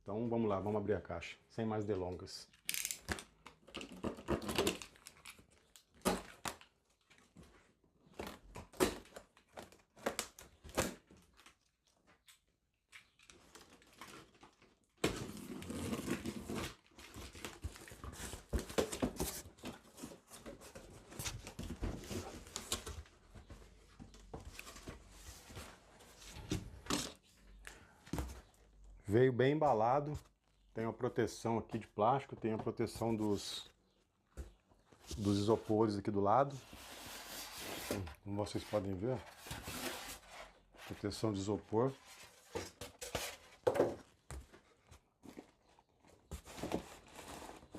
Então vamos lá, vamos abrir a caixa, sem mais delongas. Veio bem embalado, tem a proteção aqui de plástico, tem a proteção dos isopores aqui do lado. Como vocês podem ver, proteção de isopor.